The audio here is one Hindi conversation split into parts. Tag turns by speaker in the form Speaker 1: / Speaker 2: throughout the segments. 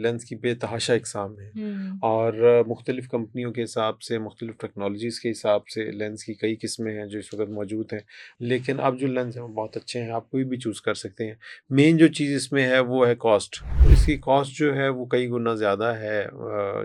Speaker 1: लेंस की बेतहाशा इकसाम है
Speaker 2: हुँ,
Speaker 1: और मुख्तलिफ़ कंपनियों के हिसाब से मुख्तलिफ़ टेक्नोलॉजीज़ के हिसाब से लेंस की कई किस्में हैं जो इस वक्त मौजूद हैं। लेकिन अब जो लेंस हैं वो बहुत अच्छे हैं, आप कोई भी चूज़ कर सकते हैं। मेन जो चीज़ इसमें है वो है कॉस्ट। तो इसकी कॉस्ट जो है वो कई गुना ज़्यादा है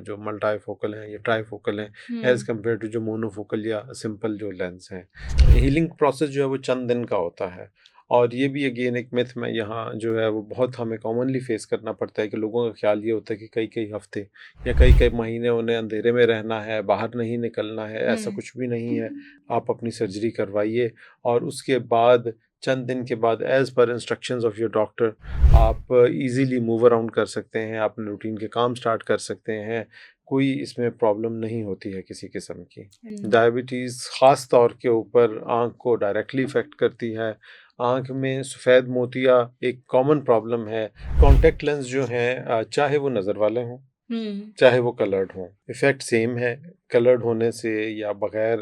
Speaker 1: जो मल्टीफोकल हैं या ट्राईफोकल हैं एज़
Speaker 2: हुँ,
Speaker 1: कम्पेयर टू जो मोनोफोकल या सिंपल जो लेंस हैं। हीलिंग प्रोसेस जो है वो चंद दिन का होता है। और ये भी अगेन एक मिथ में यहाँ जो है वो बहुत हमें कॉमनली फेस करना पड़ता है कि लोगों का ख्याल ये होता है कि कई-कई हफ्ते या कई-कई महीने उन्हें अंधेरे में रहना है, बाहर नहीं निकलना है, ऐसा
Speaker 2: हुँ,
Speaker 1: कुछ भी नहीं है। आप अपनी सर्जरी करवाइए और उसके बाद चंद दिन के बाद as per instructions of your doctor आप ईज़िली मूव अराउंड कर सकते हैं, अपने रूटीन के काम स्टार्ट कर सकते हैं। कोई इसमें प्रॉब्लम नहीं होती है किसी किस्म की।
Speaker 2: हुँ।
Speaker 1: डायबिटीज़ ख़ास तौर के ऊपर आँख को डायरेक्टली इफ़ेक्ट करती है। आँख में सफ़ेद मोतिया एक कॉमन प्रॉब्लम है। कॉन्टैक्ट लेंस जो हैं चाहे वो नज़र वाले हों,
Speaker 2: हुँ।
Speaker 1: चाहे वो कलर्ड हों, इफ़ेक्ट सेम है। कलर्ड होने से या बग़ैर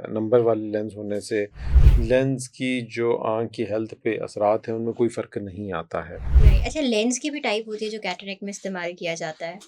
Speaker 1: नंबर वाले लेंस होने से लेंस की जो आँख की हेल्थ पे असरात हैं, उनमें कोई फ़र्क नहीं आता है।
Speaker 2: राइट, अच्छा लेंस की भी टाइप होती है जो कैटरेक्ट में इस्तेमाल किया जाता है?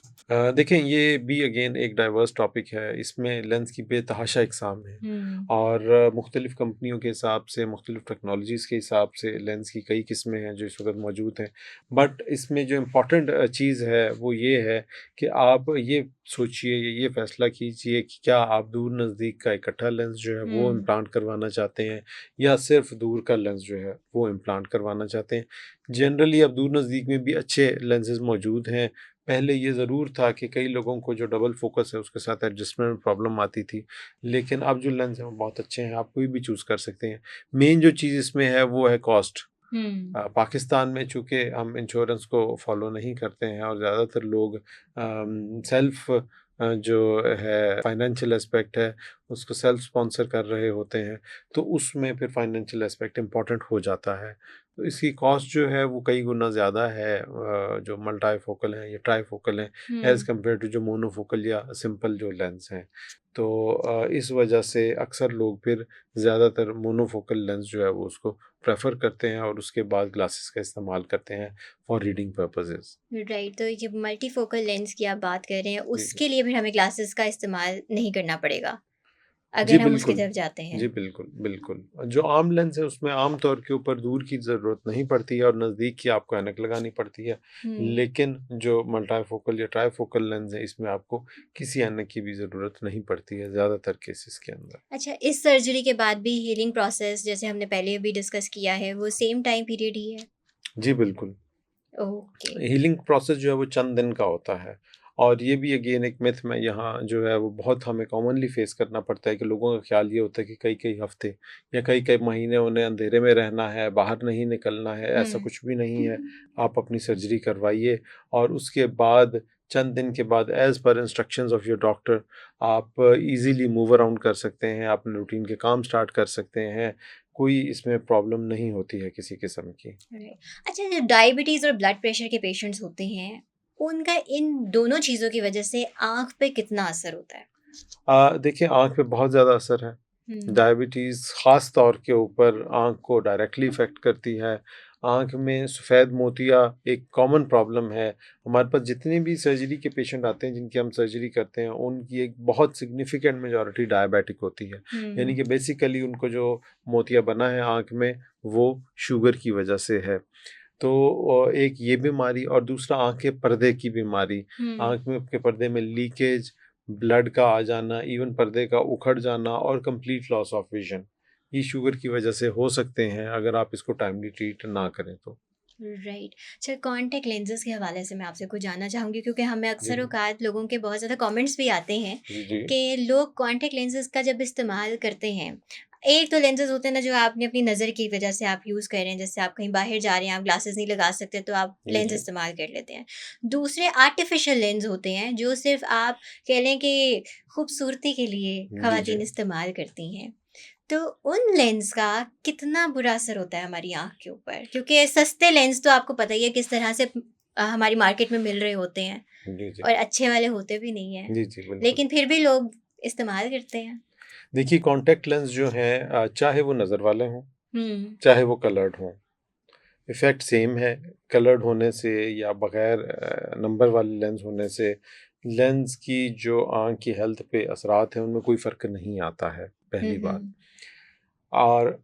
Speaker 1: देखें ये भी अगेन एक डाइवर्स टॉपिक है। इसमें लेंस की बेतहाशा इकसाम है
Speaker 2: हुँ,
Speaker 1: और मुख्तलिफ़ कंपनियों के हिसाब से मुख्तलिफ़ टेक्नोलॉजीज़ के हिसाब से लेंस की कई किस्में हैं जो इस वक्त मौजूद हैं। बट इसमें जो इम्पोर्टेंट चीज़ है वो ये है कि आप ये सोचिए, ये फ़ैसला कीजिए कि क्या आप दूर नज़दीक का इकट्ठा लेंस जो है वो
Speaker 2: हुँ,
Speaker 1: इम्प्लांट करवाना चाहते हैं या सिर्फ दूर का लेंस जो है वो इम्प्लांट करवाना चाहते हैं। जनरली अब दूर नज़दीक में भी अच्छे लेंसेज़ मौजूद हैं। पहले ये ज़रूर था कि कई लोगों को जो डबल फ़ोकस है उसके साथ एडजस्टमेंट में प्रॉब्लम आती थी। लेकिन अब जो लेंस हैं वो बहुत अच्छे हैं, आप कोई भी चूज़ कर सकते हैं। मेन जो चीज़ इसमें है वो है कॉस्ट।
Speaker 2: हुँ,
Speaker 1: पाकिस्तान में चूँकि हम इंश्योरेंस को फ़ॉलो नहीं करते हैं और ज़्यादातर लोग सेल्फ़ जो है फाइनेंशियल एस्पेक्ट है उसको सेल्फ़ स्पॉन्सर कर रहे होते हैं, तो उसमें फिर फाइनेंशियल एस्पेक्ट इम्पोर्टेंट हो जाता है। तो इसकी कॉस्ट जो है वो कई गुना ज़्यादा है जो मल्टीफोकल हैं या ट्राईफोकल हैं एज़
Speaker 2: हुँ।
Speaker 1: कम्पेयर टू जो मोनोफोकल या सिंपल जो लेंस हैं। तो इस वजह से अक्सर लोग फिर ज़्यादातर मोनोफोकल लेंस जो है वो उसको प्रेफ़र करते हैं और उसके बाद ग्लासेस का इस्तेमाल करते हैं फॉर रीडिंग पर्पसेस।
Speaker 2: राइट, तो ये मल्टीफ़ोकल लेंस की आप बात कर रहे हैं,
Speaker 1: जी,
Speaker 2: उसके लिए फिर हमें ग्लासेस का इस्तेमाल नहीं करना पड़ेगा,
Speaker 1: जी
Speaker 2: अगर हम उसकी
Speaker 1: बिल्कुल।
Speaker 2: तरफ जाते हैं।
Speaker 1: जी बिल्कुल, बिल्कुल। जो आम लेंस है उसमें आम तौर के ऊपर दूर की ज़रूरत नहीं पड़ती है और नज़दीक की आपको ऐनक लगानी पड़ती है।
Speaker 2: हुँ।
Speaker 1: लेकिन जो मल्टीफोकल या ट्राईफोकल लेंस है इसमें आपको किसी ऐनक की भी ज़रूरत नहीं पड़ती है ज़्यादातर केसेस के अंदर।
Speaker 2: अच्छा, इस सर्जरी के बाद भी हीलिंग प्रोसेस जैसे हमने पहले भी डिस्कस किया है, वो सेम टाइम पीरियड ही है?
Speaker 1: जी बिल्कुल।
Speaker 2: ओके।
Speaker 1: हीलिंग प्रोसेस जो है वो चंद दिन का होता है और ये भी अगेन एक मिथ में यहाँ जो है वो बहुत हमें कॉमनली फेस करना पड़ता है कि लोगों का ख्याल ये होता है कि कई-कई हफ्ते या कई-कई महीने उन्हें अंधेरे में रहना है, बाहर नहीं निकलना है, ऐसा
Speaker 2: हुँ,
Speaker 1: कुछ भी नहीं है। आप अपनी सर्जरी करवाइए और उसके बाद चंद दिन के बाद as per instructions of your doctor आप ईज़िली मूव अराउंड कर सकते हैं, अपने रूटीन के काम स्टार्ट कर सकते हैं। कोई इसमें प्रॉब्लम नहीं होती है किसी किस्म की।
Speaker 2: राइट। अच्छा, जो डायबिटीज़ और ब्लड प्रेशर के पेशेंट्स होते हैं, उनका इन दोनों चीज़ों की वजह से आँख पे कितना असर होता है?
Speaker 1: देखिए आँख पे बहुत ज़्यादा असर है।
Speaker 2: हुँ,
Speaker 1: डायबिटीज़ ख़ास तौर के ऊपर आँख को डायरेक्टली इफ़ेक्ट करती है। आँख में सफ़ेद मोतिया एक कॉमन प्रॉब्लम है। हमारे पास जितने भी सर्जरी के पेशेंट आते हैं जिनकी हम सर्जरी करते हैं, उनकी एक बहुत सिग्निफ़िकेंट मेजॉरिटी डायबिटिक होती है। यानी
Speaker 2: हुँ,
Speaker 1: कि बेसिकली उनको जो मोतिया बना है आँख में, वो शुगर की वजह से है। तो एक ये बीमारी और दूसरा आँख के पर्दे की बीमारी।
Speaker 2: हुँ।
Speaker 1: आँख में के पर्दे में लीकेज, ब्लड का आ जाना, इवन पर्दे का उखड़ जाना और कंप्लीट लॉस ऑफ विज़न। ये शुगर की वजह से हो सकते हैं अगर आप इसको टाइमली ट्रीट ना करें तो।
Speaker 2: राइट। अच्छा, कॉन्टैक्ट लेंसेज़ के हवाले से मैं आपसे कुछ जानना चाहूँगी क्योंकि हमें
Speaker 1: जी,
Speaker 2: अक्सर औक़ात लोगों के बहुत ज़्यादा कमेंट्स भी आते हैं
Speaker 1: जी, जी।
Speaker 2: कि लोग कॉन्टैक्ट लेंसेज़ का जब इस्तेमाल करते हैं, एक तो लेंसेज़ होते हैं ना जो आपने अपनी नज़र की वजह से आप यूज़ कर रहे हैं, जैसे आप कहीं बाहर जा रहे हैं, आप ग्लासेस नहीं लगा सकते तो आप
Speaker 1: जी,
Speaker 2: लेंस
Speaker 1: जी।
Speaker 2: इस्तेमाल कर लेते हैं। दूसरे आर्टिफ़िशियल लेंस होते हैं जो सिर्फ़ आप कह लें कि खूबसूरती के लिए
Speaker 1: जी, जी।
Speaker 2: ख़वातीन इस्तेमाल करती हैं। तो उन लेंस का कितना बुरा असर होता है हमारी आँख के ऊपर? क्योंकि सस्ते लेंस तो आपको पता ही है किस तरह से हमारी मार्केट में मिल रहे होते हैं
Speaker 1: जी, जी।
Speaker 2: और अच्छे वाले होते भी नहीं हैं।
Speaker 1: जी, जी, बिल्कुल।
Speaker 2: लेकिन फिर भी लोग इस्तेमाल करते हैं।
Speaker 1: देखिए कॉन्टैक्ट लेंस जो हैं चाहे वो नज़र वाले हों,
Speaker 2: हुँ,
Speaker 1: चाहे वो कलर्ड हों, इफ़ेक्ट सेम है, कलर्ड होने से या बग़ैर नंबर वाले लेंस होने से लेंस की जो आँख की हेल्थ पे असरात हैं, उनमें कोई फ़र्क नहीं आता है,
Speaker 2: हुँ,
Speaker 1: पहली बात।
Speaker 2: हुँ।
Speaker 1: और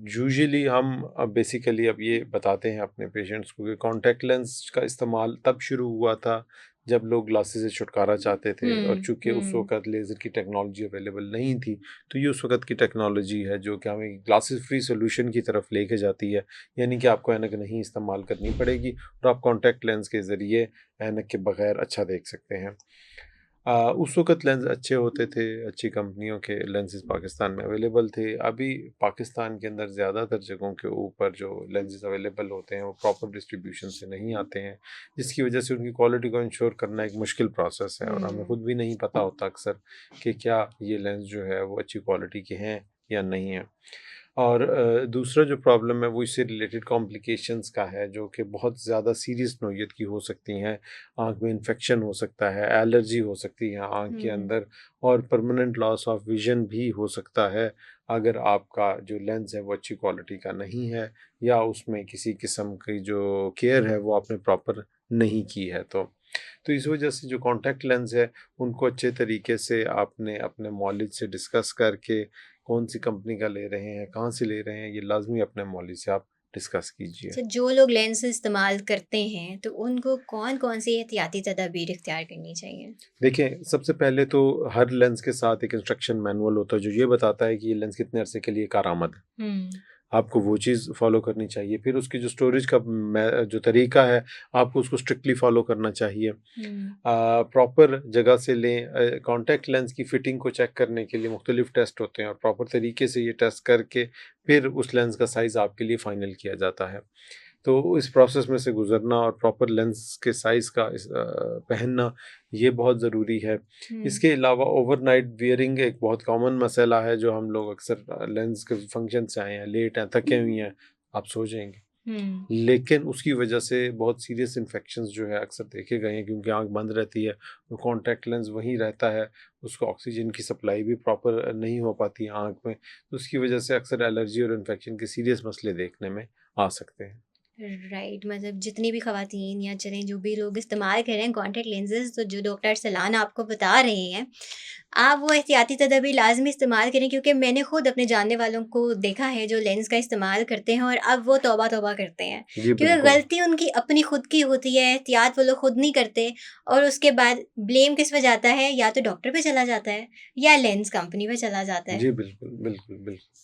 Speaker 1: यूजुअली हम अब बेसिकली अब ये बताते हैं अपने पेशेंट्स को कि कॉन्टैक्ट लेंस का इस्तेमाल तब शुरू हुआ था जब लोग ग्लासेस से छुटकारा चाहते थे, और
Speaker 2: हुँ,
Speaker 1: चूंकि उस
Speaker 2: हुँ।
Speaker 1: वक्त लेज़र की टेक्नोलॉजी अवेलेबल नहीं थी, तो ये उस वक्त की टेक्नोलॉजी है जो कि हमें ग्लासेस फ्री सोल्यूशन की तरफ लेके जाती है। यानी कि आपको ऐनक नहीं इस्तेमाल करनी पड़ेगी और आप कॉन्टैक्ट लेंस के ज़रिए ऐनक के बगैर अच्छा देख सकते हैं। उस वक़्त लेंस अच्छे होते थे, अच्छी कंपनियों के लेंसेज़ पाकिस्तान में अवेलेबल थे। अभी पाकिस्तान के अंदर ज़्यादातर जगहों के ऊपर जो लेंसेज़ अवेलेबल होते हैं, वो प्रॉपर डिस्ट्रीब्यूशन से नहीं आते हैं, जिसकी वजह से उनकी क्वालिटी को इंश्योर करना एक मुश्किल प्रोसेस है, और हमें
Speaker 2: हुँ।
Speaker 1: खुद भी नहीं पता होता अक्सर कि क्या ये लेंस जो है वो अच्छी क्वालिटी के हैं या नहीं है। और दूसरा जो प्रॉब्लम है वो इससे रिलेटेड कॉम्प्लिकेशंस का है, जो कि बहुत ज़्यादा सीरियस नौइयत की हो सकती हैं। आँख में इन्फेक्शन हो सकता है, एलर्जी हो सकती है आँख के
Speaker 2: हुँ।
Speaker 1: अंदर, और परमानेंट लॉस ऑफ विज़न भी हो सकता है अगर आपका जो लेंस है वो अच्छी क्वालिटी का नहीं है, या उसमें किसी किस्म की जो केयर है वो आपने प्रॉपर नहीं की है तो। तो इस वजह से जो कॉन्टैक्ट लेंस है, उनको अच्छे तरीके से आपने अपने मौलिद से डिस्कस करके कौन सी कंपनी का ले रहे हैं, कहाँ से ले रहे हैं, ये लाज़मी अपने मौलवी से आप डिस्कस कीजिए।
Speaker 2: अच्छा, जो लोग लेंस इस्तेमाल करते हैं, तो उनको कौन-कौन सी एहतियाती तदाबीर इख्तियार करनी चाहिए?
Speaker 1: देखिए, सबसे पहले तो हर लेंस के साथ एक इंस्ट्रक्शन मैनुअल होता है, जो ये बताता है कि ये लेंस कितने अरसे के लिए कारआमद है।
Speaker 2: हुँ।
Speaker 1: आपको वो चीज़ फ़ॉलो करनी चाहिए। फिर उसकी जो स्टोरेज का जो तरीका है, आपको उसको स्ट्रिक्टली फ़ॉलो करना चाहिए।
Speaker 2: हुँ।
Speaker 1: प्रॉपर जगह से लें। कॉन्टैक्ट लेंस की फ़िटिंग को चेक करने के लिए मुख्तलिफ़ टेस्ट होते हैं, और प्रॉपर तरीके से ये टेस्ट करके फिर उस लेंस का साइज़ आपके लिए फ़ाइनल किया जाता है। तो इस प्रोसेस में से गुज़रना और प्रॉपर लेंस के साइज़ का पहनना, ये बहुत ज़रूरी है।
Speaker 2: हुँ।
Speaker 1: इसके अलावा ओवरनाइट वियरिंग एक बहुत कॉमन मसला है, जो हम लोग अक्सर लेंस के फंक्शन से आए हैं, लेट हैं, थके हुए हैं, आप सो जाएँगे।
Speaker 2: हुँ।
Speaker 1: लेकिन उसकी वजह से बहुत सीरियस इन्फेक्शंस जो है अक्सर देखे गए हैं, क्योंकि आँख बंद रहती है, वो कॉन्टैक्ट लेंस वहीं रहता है, उसको ऑक्सीजन की सप्लाई भी प्रॉपर नहीं हो पाती है आँख में, तो उसकी वजह से अक्सर एलर्जी और इन्फेक्शन के सीरियस मसले देखने में आ सकते हैं।
Speaker 2: राइट, मतलब जितनी भी ख़वातीन या चलें जो भी लोग इस्तेमाल कर रहे हैं कॉन्टैक्ट लेंसेज़, तो जो डॉक्टर सलान आपको बता रहे हैं, आप वो एहतियाती तदाबीर लाज़मी इस्तेमाल करें, क्योंकि मैंने खुद अपने जानने वालों को देखा है जो लेंस का इस्तेमाल करते हैं और अब वो तौबा तौबा करते हैं।
Speaker 1: जी,
Speaker 2: क्योंकि
Speaker 1: बिल्कुल।
Speaker 2: गलती उनकी अपनी खुद की होती है, एहतियात वो लोग खुद नहीं करते, और उसके बाद ब्लेम किस पे जाता है, या तो डॉक्टर पे चला जाता है या लेंस कंपनी पे चला जाता है।
Speaker 1: जी, बिल्कुल, बिल्कुल, बिल्कुल।